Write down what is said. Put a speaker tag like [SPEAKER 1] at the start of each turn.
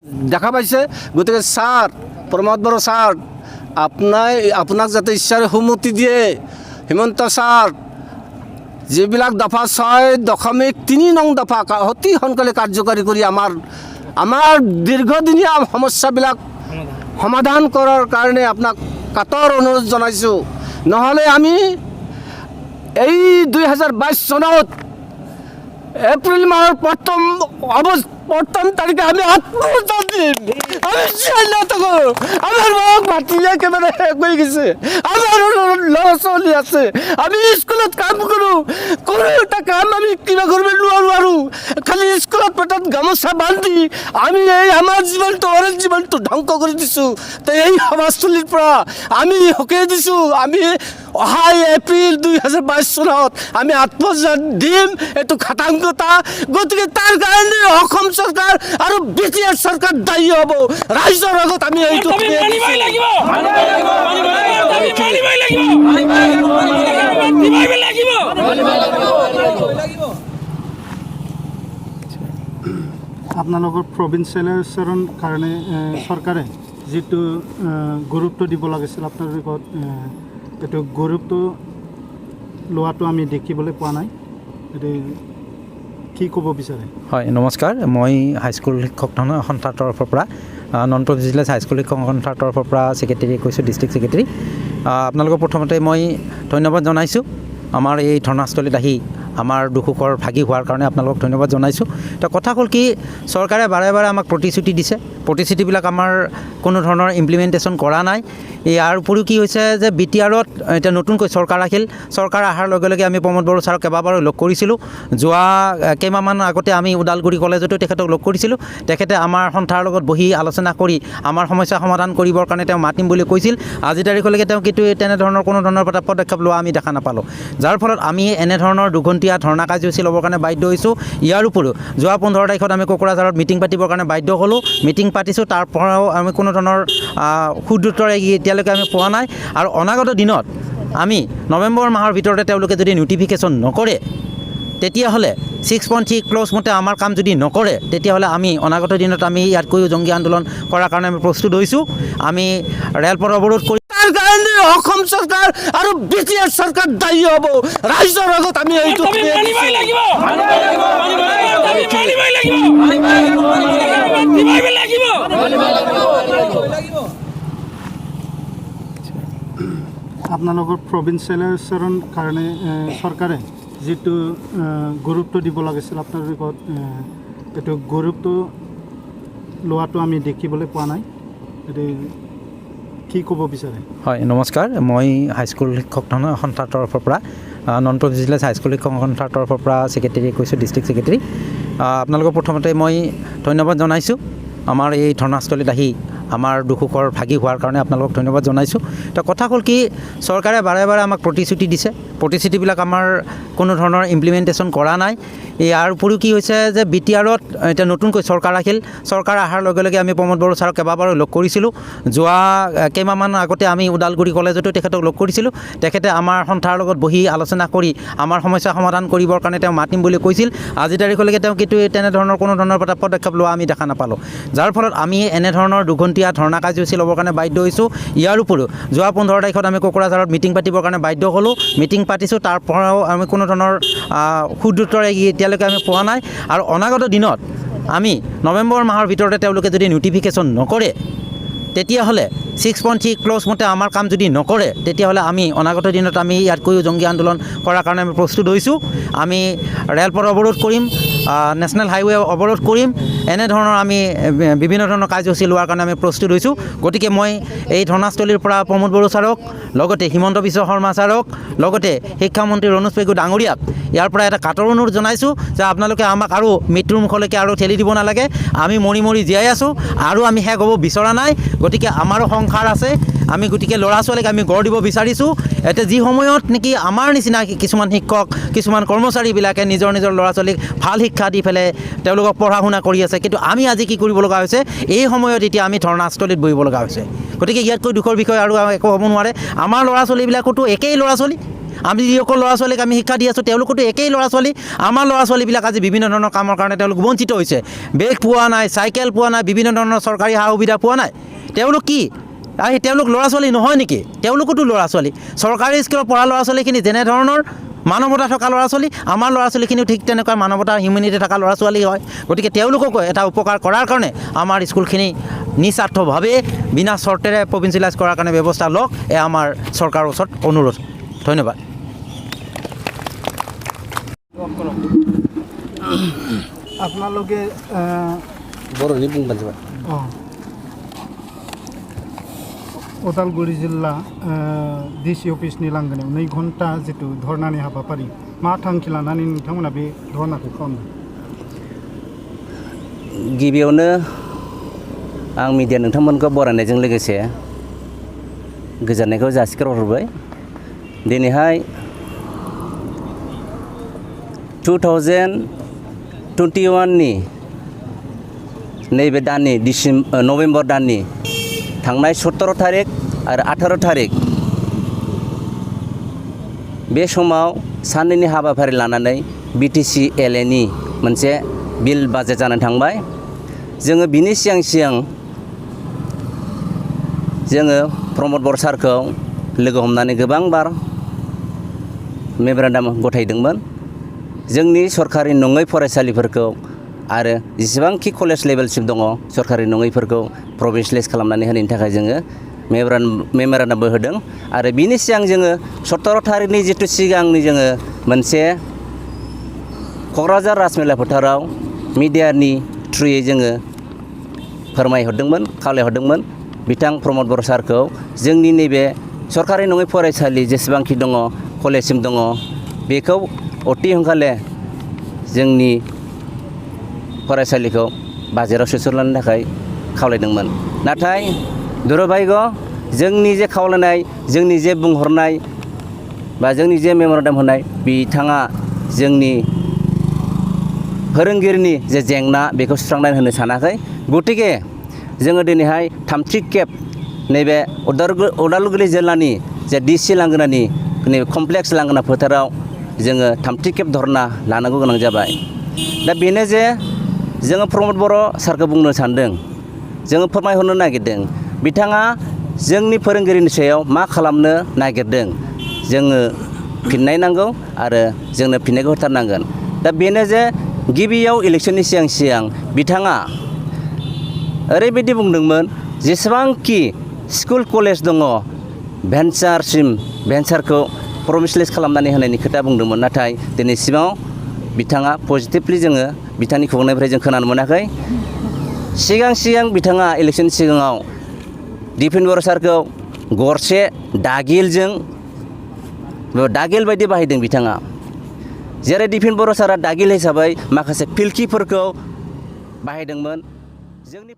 [SPEAKER 1] দেখা পাইছে। গতিকে ছাৰ প্ৰমোদ বড়ো ছাৰ আপোনাক যাতে ঈশ্বৰে সন্মতি দিয়ে, হিমন্ত ছাৰ যিবিলাক দফা 6.3 নং দফা অতি সোনকালে কাৰ্যকাৰী কৰি আমাৰ দীৰ্ঘদিনীয়া সমস্যাবিলাক সমাধান কৰাৰ কাৰণে আপোনাক কাতৰ অনুৰোধ জনাইছোঁ। নহ'লে আমি এই 2022 চনত এপ্ৰিল মাহৰ প্ৰথম তাৰিখে আমি আত্মহত্যা দিম। আমি আমাৰ মাক ভাতিলে একেবাৰে শেষ হৈ গৈছে। আমাৰ ল'ৰা ছোৱালী আছে, আমি স্কুলত কাম কৰোঁ, কোনো এটা কাম আমি কিবা কৰিব নোৱাৰোঁ। খালি স্কুলত পেটত গামোচা বান্ধি আমি এই আমাৰ জীৱনটো অৰেঞ্জ জীৱনটো ধ্বংস কৰি দিছোঁ। তো এই সমাজস্থলীৰ পৰা আমি সকীয়াই দিছোঁ। আমি অহা এপ্ৰিল 2022 চনত আমি আত্মহত্যা দিম, এইটো খাটাংকতা। গতিকে তাৰ কাৰণে অসম চৰকাৰ আৰু BTR চৰকাৰ দায়ী হ'ব। ৰাইজৰ আগত আমি এইটো
[SPEAKER 2] আপোনালোকৰ প্ৰভিন্সিয়েলাইজেশ্যনৰ কাৰণে চৰকাৰে যিটো গুৰুত্ব দিব লাগিছিল আপোনালোকৰ এইটো গুৰুত্ব লোৱাটো আমি দেখিবলৈ পোৱা নাই। এইটো কি ক'ব বিচাৰে?
[SPEAKER 3] হয়, নমস্কাৰ। মই হাইস্কুল শিক্ষক সন্থাৰ তৰফৰ পৰা নন প্ৰভিন্সিয়েলাইজ হাইস্কুল শিক্ষক সন্থাৰ তৰফৰ পৰা ছেক্ৰেটেৰী কৈছোঁ, ডিষ্ট্ৰিক্ট ছেক্ৰেটেৰী। আপোনালোকক প্ৰথমতে মই ধন্যবাদ জনাইছোঁ আমাৰ এই ধৰ্ণাস্থলীত আহি আমাৰ দুখ সুখৰ ভাগি হোৱাৰ কাৰণে আপোনালোকক ধন্যবাদ জনাইছোঁ। তো কথা হ'ল কি, চৰকাৰে বাৰে বাৰে আমাক প্ৰতিশ্ৰুতি দিছে, প্ৰতিশ্ৰুতিবিলাক আমাৰ কোনো ধৰণৰ ইমপ্লিমেণ্টেশ্যন কৰা নাই। ইয়াৰ উপৰিও কি হৈছে যে BTRত এতিয়া নতুনকৈ চৰকাৰ আহিল। চৰকাৰ অহাৰ লগে লগে আমি প্ৰমোদ বড়ো ছাৰক কেইবাবাৰো লগ কৰিছিলোঁ। যোৱা কেইমাহমান আগতে আমি ওদালগুৰি কলেজতো তেখেতক লগ কৰিছিলোঁ। তেখেতে আমাৰ সন্থাৰ লগত বহি আলোচনা কৰি আমাৰ সমস্যা সমাধান কৰিবৰ কাৰণে তেওঁ মাতিম বুলি কৈছিল। আজি তাৰিখলৈকে তেওঁ কিন্তু তেনেধৰণৰ কোনো ধৰণৰ পদক্ষেপ লোৱা আমি দেখা নাপালোঁ। যাৰ ফলত আমি এনেধৰণৰ দুঘণ্টীয়া ধৰ্ণা কাৰ্যসূচী ল'বৰ কাৰণে বাধ্য হৈছোঁ। ইয়াৰ উপৰিও যোৱা 15 তাৰিখত আমি কোকৰাঝাৰত মিটিং পাতিবৰ কাৰণে বাধ্য হ'লোঁ। মিটিং পাতিছোঁ, তাৰ পৰাও আমি কোনো ধৰণৰ সুদূত্তৰ এতিয়ালৈকে আমি পোৱা নাই। আৰু অনাগত দিনত আমি নৱেম্বৰ মাহৰ ভিতৰতে তেওঁলোকে যদি নোটিফিকেশ্যন নকৰে, তেতিয়াহ'লে 6.3 ক্লজ মতে আমাৰ কাম যদি নকৰে, তেতিয়াহ'লে আমি অনাগত দিনত আমি ইয়াতকৈও জংগী আন্দোলন কৰাৰ কাৰণে আমি প্ৰস্তুত হৈছোঁ। আমি ৰেলপথ অৱৰোধ কৰি
[SPEAKER 1] তাৰ কাৰণে অসম চৰকাৰ আৰু BTR চৰকাৰ দায়ী হ'ব। ৰাইজৰ আগত আমি এইটো
[SPEAKER 2] আপোনালোকৰ প্ৰভিন্সিয়েলাইজেশ্যনৰ কাৰণে চৰকাৰে যিটো গুৰুত্ব দিব লাগিছিল আপোনালোকৰ এইটো গুৰুত্ব লোৱাটো আমি দেখিবলৈ পোৱা নাই। এইটো কি ক'ব বিচাৰে?
[SPEAKER 3] হয়, নমস্কাৰ। মই হাইস্কুল শিক্ষক সন্থাৰ তৰফৰ পৰা নন প্ৰভিন্সিয়েলাইজ হাইস্কুল শিক্ষক সন্থাৰ তৰফৰ পৰা ছেক্ৰেটেৰী কৈছোঁ, ডিষ্ট্ৰিক্ট ছেক্ৰেটেৰী। আপোনালোকক প্ৰথমতে মই ধন্যবাদ জনাইছোঁ আমাৰ এই ধৰ্ণাস্থলীত আহি আমাৰ দুখ সুখৰ ভাগি হোৱাৰ কাৰণে আপোনালোকক ধন্যবাদ জনাইছোঁ। তো কথা হ'ল কি, চৰকাৰে বাৰে বাৰে আমাক প্ৰতিশ্ৰুতি দিছে, প্ৰতিশ্ৰুতিবিলাক আমাৰ কোনো ধৰণৰ ইমপ্লিমেণ্টেশ্যন কৰা নাই। ইয়াৰ উপৰিও কি হৈছে যে BTRত এতিয়া নতুনকৈ চৰকাৰ আহিল। চৰকাৰ অহাৰ লগে লগে আমি প্ৰমোদ বড়ো ছাৰক কেইবাবাৰো লগ কৰিছিলোঁ। যোৱা কেইমাহমান আগতে আমি ওদালগুৰি কলেজতো তেখেতক লগ কৰিছিলোঁ। তেখেতে আমাৰ সন্থাৰ লগত বহি আলোচনা কৰি আমাৰ সমস্যা সমাধান কৰিবৰ কাৰণে তেওঁ মাতিম বুলি কৈছিল। আজি তাৰিখলৈকে তেওঁ কিন্তু তেনেধৰণৰ কোনো ধৰণৰ পদক্ষেপ লোৱা আমি দেখা নাপালোঁ। যাৰ ফলত আমি এনেধৰণৰ দুঘণ্টীয়া ধৰ্ণা কাৰ্যসূচী ল'বৰ কাৰণে বাধ্য হৈছোঁ। ইয়াৰ উপৰিও যোৱা 15 তাৰিখত আমি কোকৰাঝাৰত মিটিং পাতিবৰ কাৰণে বাধ্য হ'লোঁ। মিটিং পাতিছোঁ, তাৰ পৰাও আমি কোনো ধৰণৰ সুদূত্তৰ এতিয়ালৈকে আমি পোৱা নাই। আৰু অনাগত দিনত আমি নৱেম্বৰ মাহৰ ভিতৰতে তেওঁলোকে যদি নোটিফিকেশ্যন নকৰে, তেতিয়াহ'লে 6.3 ক্লজ মতে আমাৰ কাম যদি নকৰে, তেতিয়াহ'লে আমি অনাগত দিনত আমি ইয়াতকৈও জংগী আন্দোলন কৰাৰ কাৰণে আমি প্ৰস্তুত হৈছোঁ। আমি ৰেলপথ অৱৰোধ কৰিম, নেশ্যনেল হাইৱে অৱৰোধ কৰিম। এনেধৰণৰ আমি বিভিন্ন ধৰণৰ কাৰ্যসূচী লোৱাৰ কাৰণে আমি প্ৰস্তুত হৈছোঁ। গতিকে মই এই ধৰ্ণাস্থলীৰ পৰা প্ৰমোদ বড়ো ছাৰক, লগতে হিমন্ত বিশ্ব শৰ্মা ছাৰক, লগতে শিক্ষামন্ত্ৰী ৰণোজ পেগু ডাঙৰীয়াক ইয়াৰ পৰা এটা কাটৰ অনুৰোধ জনাইছোঁ যে আপোনালোকে আমাক আৰু মৃত্যুৰ মুখলৈকে আৰু ঠেলি দিব নালাগে। আমি মৰি মৰি জীয়াই আছোঁ আৰু আমি শেষ হ'ব বিচৰা নাই। গতিকে আমাৰো সংসাৰ আছে, আমি গতিকে ল'ৰা ছোৱালীক আমি গঢ় দিব বিচাৰিছোঁ। এতিয়া যি সময়ত নেকি আমাৰ নিচিনা কিছুমান শিক্ষক, কিছুমান কৰ্মচাৰীবিলাকে নিজৰ ল'ৰা ছোৱালীক ভাল শিক্ষা দি পেলাই তেওঁলোকক পঢ়া শুনা কৰি আছে, কিন্তু আমি আজি কি কৰিব লগা হৈছে, এই সময়ত এতিয়া আমি ধৰ্ণাস্থলীত বহিব লগা হৈছে। গতিকে ইয়াতকৈ দুখৰ বিষয় আৰু একো হ'ব নোৱাৰে। আমাৰ ল'ৰা ছোৱালীবিলাকোতো একেই ল'ৰা ছোৱালী, আমি যিসকল ল'ৰা ছোৱালীক আমি শিক্ষা দি আছোঁ তেওঁলোকতো একেই ল'ৰা ছোৱালী। আমাৰ ল'ৰা ছোৱালীবিলাক আজি বিভিন্ন ধৰণৰ কামৰ কাৰণে তেওঁলোক বঞ্চিত হৈছে। বেগ পোৱা নাই, চাইকেল পোৱা নাই, বিভিন্ন ধৰণৰ চৰকাৰী সা সুবিধা পোৱা নাই। তেওঁলোক কি তেওঁলোক ল'ৰা ছোৱালী নহয় নেকি? তেওঁলোকতো ল'ৰা ছোৱালী। চৰকাৰী স্কুলত পঢ়া ল'ৰা ছোৱালীখিনি যেনেধৰণৰ মানৱতা থকা ল'ৰা ছোৱালী, আমাৰ ল'ৰা ছোৱালীখিনিও ঠিক তেনেকুৱা মানৱতা হিউমেনিটি থকা ল'ৰা ছোৱালী হয়। গতিকে তেওঁলোককো এটা উপকাৰ কৰাৰ কাৰণে আমাৰ স্কুলখিনি নিস্বাৰ্থভাৱে বিনা চৰ্তেৰে প্ৰভিঞ্চিয়েলাইজ কৰাৰ কাৰণে ব্যৱস্থা লওক, এয়া আমাৰ চৰকাৰৰ ওচৰত অনুৰোধ। ধন্যবাদ।
[SPEAKER 2] আপোনালোকে
[SPEAKER 1] बर'नि बुंबानो जाबाय।
[SPEAKER 2] उदालगुरि जिल्ला डिसि अफिसनि लांगोनायाव 2 घन्टा जितु धरनानि हाबाफारि मा थांखि लानानै नोंथांमोना बे धरनाखौ खालामदों?
[SPEAKER 4] गिबियावनो आं मिडिया नोंथांमोनखौ बरायनायजों लोगोसे गोजोननायखौ जासिहरबाय। दिनैहाय 2021 नि नैबे दाननि नभेम्बर दाननि थांनाय 17 तारिख आरो 18 तारिख बे समाव साननैनि हाबाफारि लानानै बिटिसि एलए नि मोनसे बिल बाजेट जानानै थांबाय। जोङो बिनि सिगां जोङो प्रमद बर सारखौ लोगो हमनानै गोबां बार मेमोरेन्डाम गथायदोंमोन। जोंनि सरकारि नङै फरायसालिफोरखौ आरो जेसेबांखि कलेज लेभेलसिम दङ सरकारि नङैफोरखौ प्रभिन्सियेलाइज खालामनानै होनायनि थाखाय जोङो मेमोरेन्डामबो होदों। आरो बिनि सिगां जोङो 17 तारिखनि जितु सिगांनि जोङो मोनसे क'क्राझार राजमेला फोथाराव मिडियानि थ्रुयै जोङो फोरमायहरदोंमोन, खावलायहरदोंमोन बिथां प्रमद बर सारखौ जोंनि नैबे सरकारि नङै फरायसालि जेसेबांखि दङ कलेजसिम दङ बेखौ अति हंखाले जोंनि फरायसालिखौ बाजेटाव सोसनलांनो थाखाय खावलायदोंमोन। नाथाय दुर्भाग्य जोंनि जे खावलायनाय, जोंनि जे बुंहरनाय बा जोंनि जे मेमोरेन्डाम होनाय बिथाङा जोंनि फोरोंगिरिनि जे जेंना बेखौ सुस्रांनानै होनो सानाखै। गतिके जोङो दिनैहाय थामथि खेब नैबे उदालगुरि जिल्लानि जे डिसि लांगोनानि नैबे कमप्लेक्स लांगोना फोथाराव जोङो थामथि खेब धरना लानांगौ गोनां जाबाय। दा बेनो जे जोङो प्रमद बर सारखौ बुंनो सानदों, जोङो फोरमायहरनो नागिरदों बिथाङा जोंनि फोरोंगिरिनि सायाव मा खालामनो नागिरदों जोङो फिननाय नांगौ आरो जोंनो फिननायखौ होथारनांगोन। दा बेनो जे गिबियाव इलेक्सननि सिगां बिथाङा ओरैबायदि बुंदोंमोन जेसेबांखि स्कुल कलेज दङ भेन्सारखौ प्रभिन्सियेलाइज खालामनानै होनायनि खोथा बुंदोंमोन। नाथाय दिनैसिमाव बिथाङा पजिटिभलि जोङो बिथांनि खुगानिफ्राय जों खोनानो मोनाखै। सिगां बिथाङा इलेक्सन सिगाङाव दिपेन बर सारखौ गरसे दागिल बायदि बाहायदों बिथाङा। जेरै दिपेन बर सारा दागिल हिसाबै माखासे फिल्किफोरखौ बाहायदोंमोन। जोंनि